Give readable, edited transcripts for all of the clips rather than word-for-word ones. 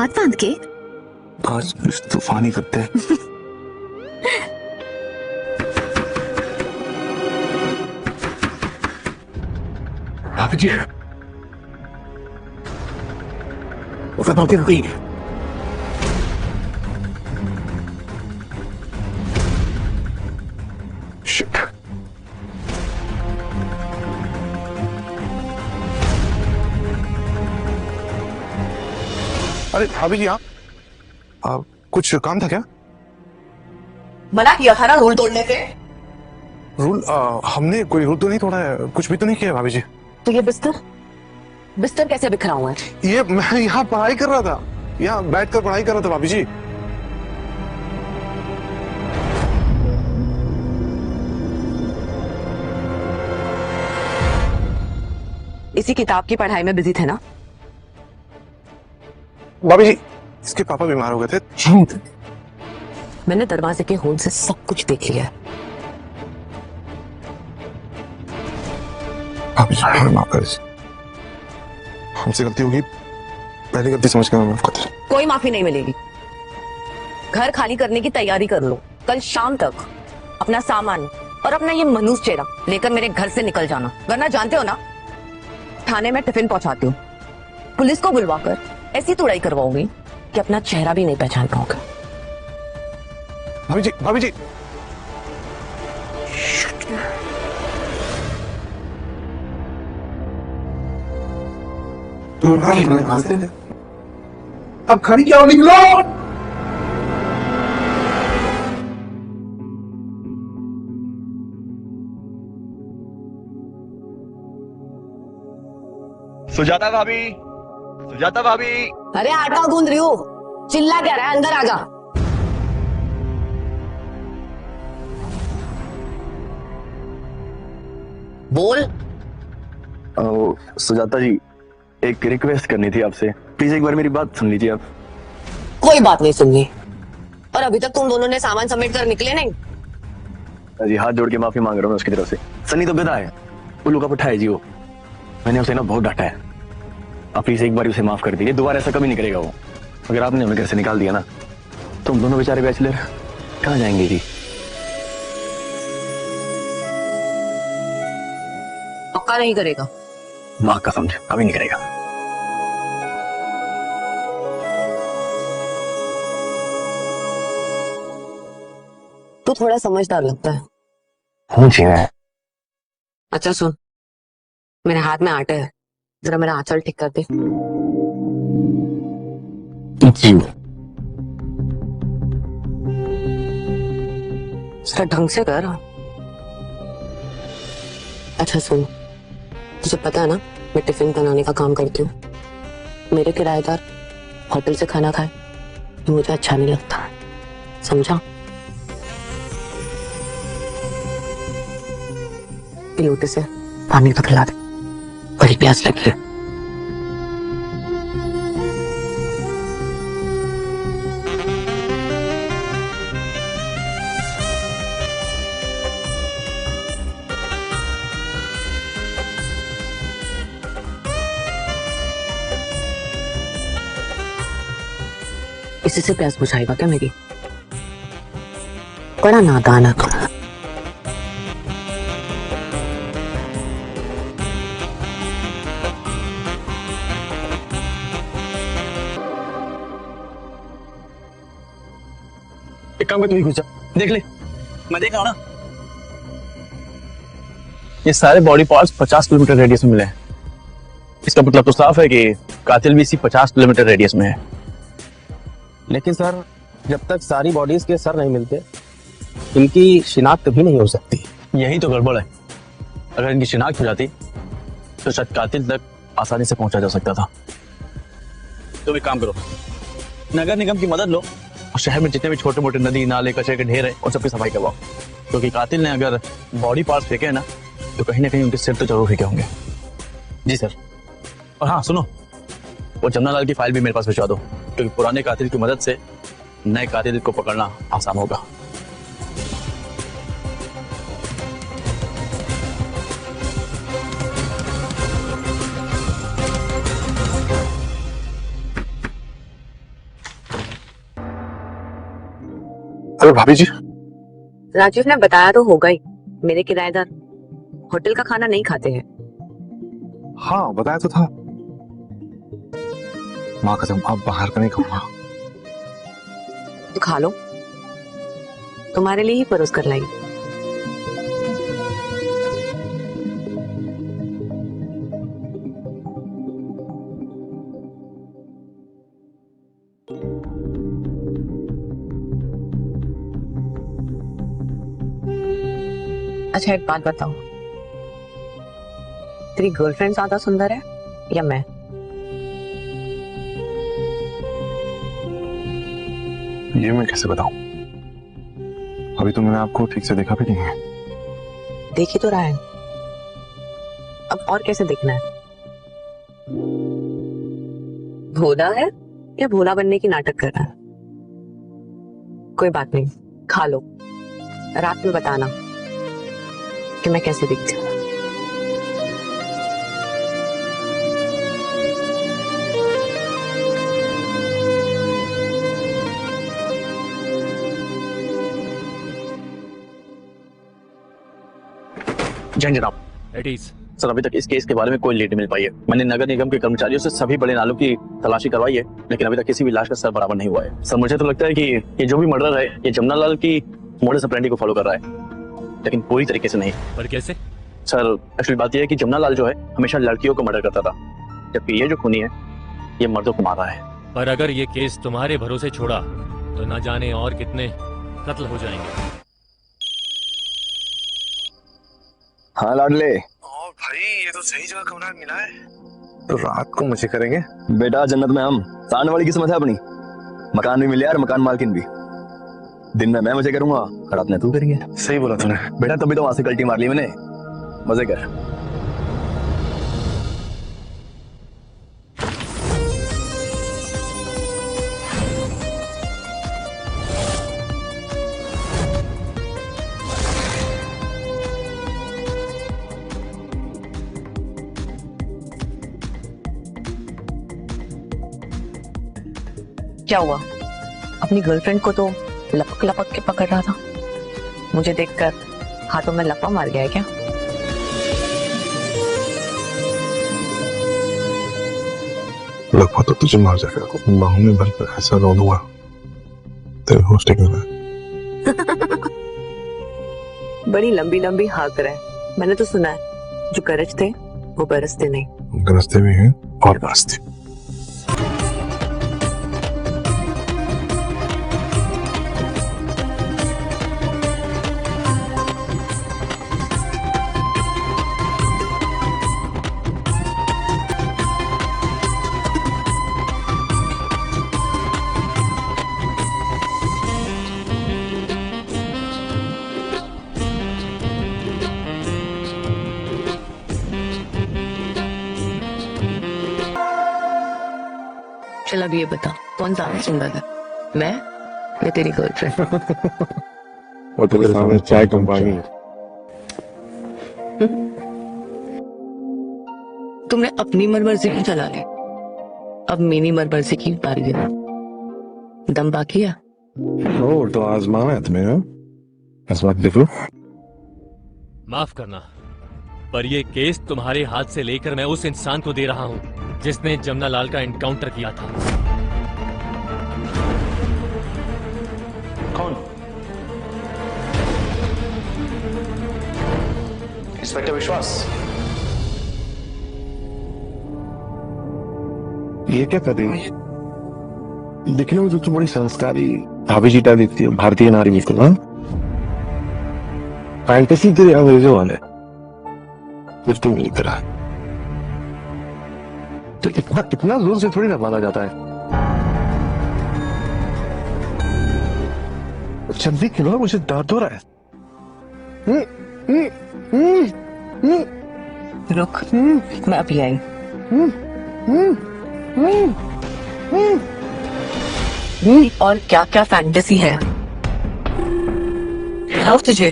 हाथ बांध के? आज तूफानी करते हैं। भाभी जी, वो भाभी रुक गई। Shit. अरे भाभी जी, आप कुछ काम था क्या? मना किया था ना रूल तोड़ने से। रूल? हमने कोई रूल तो नहीं तोड़ा है, कुछ भी तो नहीं किया है भाभी जी। तो ये बिस्तर बिस्तर कैसे बिखरा हुआ है? ये मैं यहाँ पढ़ाई कर रहा था, यहाँ बैठकर पढ़ाई कर रहा था भाभी जी। इसी किताब की पढ़ाई में बिजी थे ना? भाभी जी, इसके पापा बीमार हो गए थे। मैंने दरवाजे के होल से सब कुछ देख लिया। भाभी जी, हमें माफ कर दीजिए, हमसे गलती होगी, पहली गलती समझ के मैं माफ करता हूं। कोई माफी नहीं मिलेगी। घर खाली करने की तैयारी कर लो। कल शाम तक अपना सामान और अपना ये मनूस चेहरा लेकर मेरे घर से निकल जाना, वरना जानते हो ना, थाने में टिफिन पहुंचाती हूँ, पुलिस को बुलवाकर ऐसी तुड़ाई करवाऊंगी कि अपना चेहरा भी नहीं पहचान पाओगे। भाभी जी, भाभी जी, अब खड़ी क्या हो, निकलो। सुजाता भाभी, सुजाता भाभी। अरे आटा गूंद रही हूँ, चिल्ला क्या रहा है? अंदर आ जा। बोल। सुजाता जी, एक रिक्वेस्ट करनी थी आपसे, प्लीज एक बार मेरी बात सुन लीजिए आप। कोई बात नहीं सुननी। और अभी तक तुम दोनों ने सामान समेट कर निकले नहीं? जी हाथ जोड़ के माफी मांग रहा हूँ उसकी तरफ से। सनी तो गधा है, उल्लू का पट्टा है जी वो। मैंने उसे ना बहुत डांटा है। आप प्लीज एक बार उसे माफ कर दीजिए, दोबारा ऐसा कभी नहीं करेगा वो। अगर आपने हमें घर से निकाल दिया ना, तो हम दोनों बेचारे बैचलर कहाँ जाएंगे जी? पक्का नहीं करेगा? माँ का समझ कभी नहीं करेगा। तू थोड़ा समझदार लगता है। हूँ जी मैं। अच्छा सुन, मेरे हाथ में आटा है, जरा मेरा आंचल ठीक कर दे। जी। इसका ढंग से कर। अच्छा सुन, तुझे पता है ना, मैं टिफिन बनाने का काम करती हूँ। मेरे किराएदार होटल से खाना खाए तो मुझे अच्छा नहीं लगता, समझा? लोटे से पानी तो खिला दे, बड़ी प्यास लगी है। इसी से प्यास बुझाएगा क्या मेरी? बड़ा नादान है तुम। एक काम कर, तू ही घुस जा, देख ले। मैं देख रहा हूँ ना। ये सारे बॉडी पार्ट्स 50 किलोमीटर रेडियस में मिले हैं। इसका मतलब तो साफ है कि कातिल भी इसी 50 किलोमीटर रेडियस में है। लेकिन सर, जब तक सारी बॉडीज के सर नहीं मिलते, इनकी शिनाख्त भी नहीं हो सकती। यही तो गड़बड़ है। अगर इनकी शिनाख्त हो जाती तो शायद कातिल तक आसानी से पहुंचा जा सकता था। तो एक काम करो, नगर निगम की मदद लो और शहर में जितने भी छोटे मोटे नदी नाले कचरे के ढेर है उन सबकी सफाई करवाओ। क्योंकि कातिल ने अगर बॉडी पार्ट्स फेंके ना, तो कहीं ना कहीं उनके सिर तो जरूर फेंके होंगे। जी सर। और हाँ सुनो, वो जमनालाल की फाइल भी मेरे पास भिजवा दो, क्योंकि पुराने कातिल की मदद से नए कातिल को पकड़ना आसान होगा। अरे भाभी जी, राजीव ने बताया तो होगा ही, मेरे किराएदार होटल का खाना नहीं खाते हैं। हाँ बताया तो था। माँ कसम अब बाहर का नहीं खाऊंगा। तो खा लो, तुम्हारे लिए ही परोस कर लाई। अच्छा एक बात बताओ, तेरी गर्लफ्रेंड ज्यादा सुंदर है या मैं? ये मैं कैसे बताऊं? अभी तो मैंने आपको ठीक से देखा भी नहीं है। देख ही तो रहा है, अब और कैसे देखना है? भोला है या भोला बनने की नाटक कर रहा है? कोई बात नहीं, खा लो, रात में बताना कि मैं कैसे दिखती हूँ। जय जनाब। सर अभी तक इस केस के बारे में कोई लीड नहीं मिल पाई है। मैंने नगर निगम के कर्मचारियों से सभी बड़े नालों की तलाशी करवाई है, लेकिन अभी तक किसी भी लाश का सर बराबर नहीं हुआ है। सर मुझे तो लगता है कि ये जो भी मर्डर है ये जमुना लाल की मोडस ऑपरेंडी को फॉलो कर रहा है, लेकिन पूरी तरीके से नहीं। पर कैसे? सर एक्चुअली बात यह है कि जमुना लाल जो है हमेशा लड़कियों को मर्डर करता था, जबकि ये जो खूनी है ये मर्दों को मार रहा है। पर अगर ये केस तुम्हारे भरोसे छोड़ा तो न जाने और कितने कत्ल हो जाएंगे। हाँ लाडले। ओ भाई ये तो सही जगह कमरा मिला है। तो रात को मजे करेंगे बेटा जन्नत में हम सामने वाली किस्मत है अपनी। मकान भी मिले और मकान मालकिन भी। दिन में मैं मजे करूंगा और रात में तू करेंगे। सही बोला तूने। बेटा तभी तो वहां से कल्टी मार ली मैंने। मजे कर। क्या हुआ? अपनी गर्लफ्रेंड को तो लपक लपक के पकड़ रहा था, मुझे देखकर हाथों में लपा मार गया है क्या? लगभग तो तुझे मार जाएगा। बाहों में भरकर ऐसा रो दूंगा तेरे होश टेकेगा। बड़ी लंबी लंबी हाँक रहा है। मैंने तो सुना है जो गरजते वो बरसते नहीं। गरजते भी हैं और बरसते। चल अब ये बता, कौन ज्यादा सुंदर है, मैं या तेरी गर्लफ्रेंड? और तेरे सामने चाय कम पानी है। तुमने अपनी मर्जी की चला ली, अब मेरी मर्जी की बारी है। दम बाकी है? और तो आजमाना है तुम्हें। हाँ? आजमा के देखो। माफ करना, पर ये केस तुम्हारे हाथ से लेकर मैं उस इंसान को दे रहा हूँ जिसने जमुना लाल का एनकाउंटर किया था। कौन? इंस्पेक्टर विश्वास। ये क्या कर रही है? दिखने में तो बड़ी संस्कारी भाभी जीटा दिखती है, भारतीय नारी बिल्कुल। हाँ फैंटेसी तेरे अंग्रेजों वाले कुछ तो नहीं करा। तो इतना जोर से थोड़ी ना माना जाता है। जल्दी खिलो, मुझे दर्द हो रहा है। रुक, मैं अभी आई। और क्या क्या फैंटेसी है तुझे?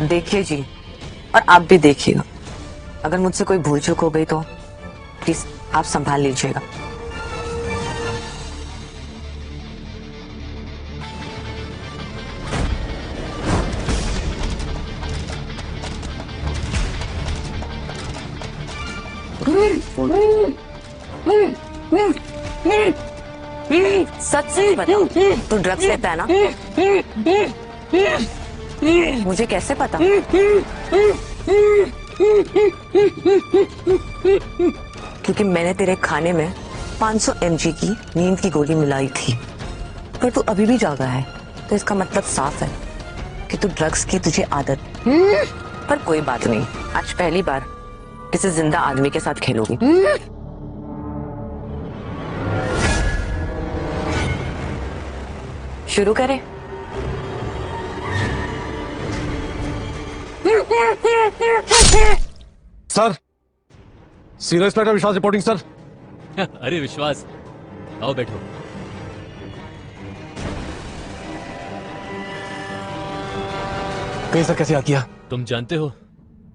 देखिए जी, और आप भी देखिएगा, अगर मुझसे कोई भूल चूक हो गई तो प्लीज आप संभाल लीजिएगा। सच से बता, तू ड्रग्स लेता है ना? मुझे कैसे पता? क्योंकि मैंने तेरे खाने में 500 mg की नींद की गोली मिलाई थी। पर तू अभी भी जागा है, तो इसका मतलब साफ है कि तू ड्रग्स की तुझे आदत। पर कोई बात नहीं, आज पहली बार किसी जिंदा आदमी के साथ खेलोगी। शुरू करें? सर, सीनियर इंस्पेक्टर विश्वास रिपोर्टिंग सर। अरे विश्वास, आओ बैठो। कहीं सर कैसे याद किया? तुम जानते हो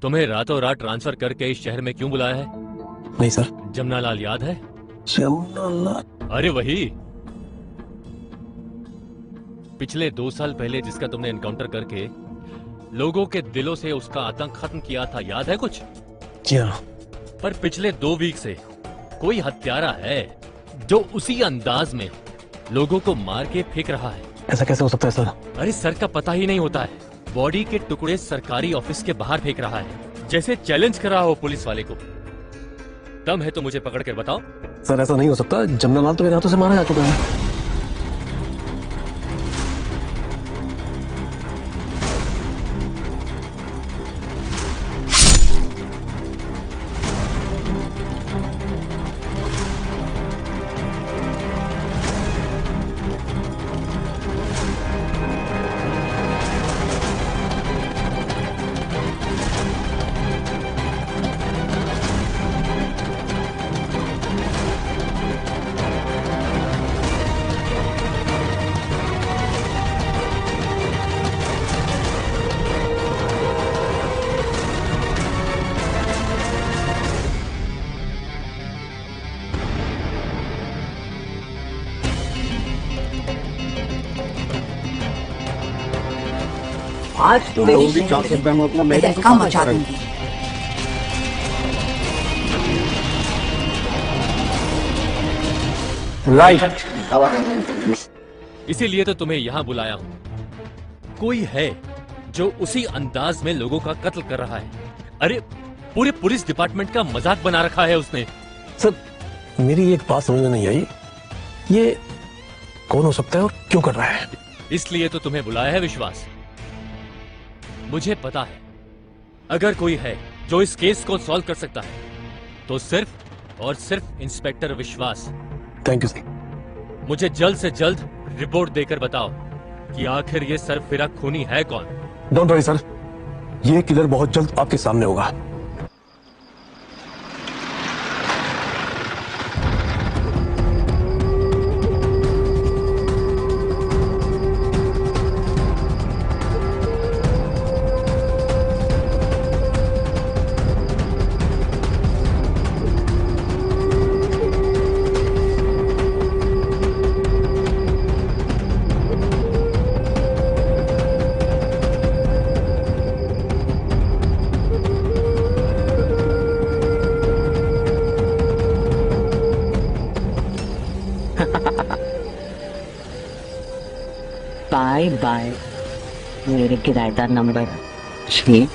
तुम्हें रातों रात ट्रांसफर करके इस शहर में क्यों बुलाया है? नहीं सर। जमुना लाल याद है? अरे वही, पिछले 2 साल पहले जिसका तुमने एनकाउंटर करके लोगों के दिलों से उसका आतंक खत्म किया था, याद है कुछ? जी हाँ। पर पिछले 2 वीक से कोई हत्यारा है जो उसी अंदाज में लोगों को मार के फेंक रहा है। ऐसा कैसे हो सकता है सर? अरे सर का पता ही नहीं होता है, बॉडी के टुकड़े सरकारी ऑफिस के बाहर फेंक रहा है, जैसे चैलेंज कर रहा हो पुलिस वाले को। दम है तो मुझे पकड़ कर बताओ। सर ऐसा नहीं हो सकता, जमुना लाल तो मेरे हाथों से मारा जा चुका है। आज तेरी काम बचा दूंगी। राइट। इसीलिए तो तुम्हें यहाँ बुलाया हूँ। कोई है जो उसी अंदाज में लोगों का कत्ल कर रहा है। अरे पूरे पुलिस डिपार्टमेंट का मजाक बना रखा है उसने। सर मेरी एक बात समझ में नहीं आई, ये कौन हो सकता है और क्यों कर रहा है? इसलिए तो तुम्हें बुलाया है विश्वास। मुझे पता है अगर कोई है जो इस केस को सॉल्व कर सकता है तो सिर्फ और सिर्फ इंस्पेक्टर विश्वास। Thank you sir. मुझे जल्द से जल्द रिपोर्ट देकर बताओ कि आखिर ये सरफिरा खूनी है कौन। डोंट वरी सर, ये किलर बहुत जल्द आपके सामने होगा। बाय बाय मेरे किराएदार नंबर 6।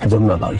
जमुना लाल।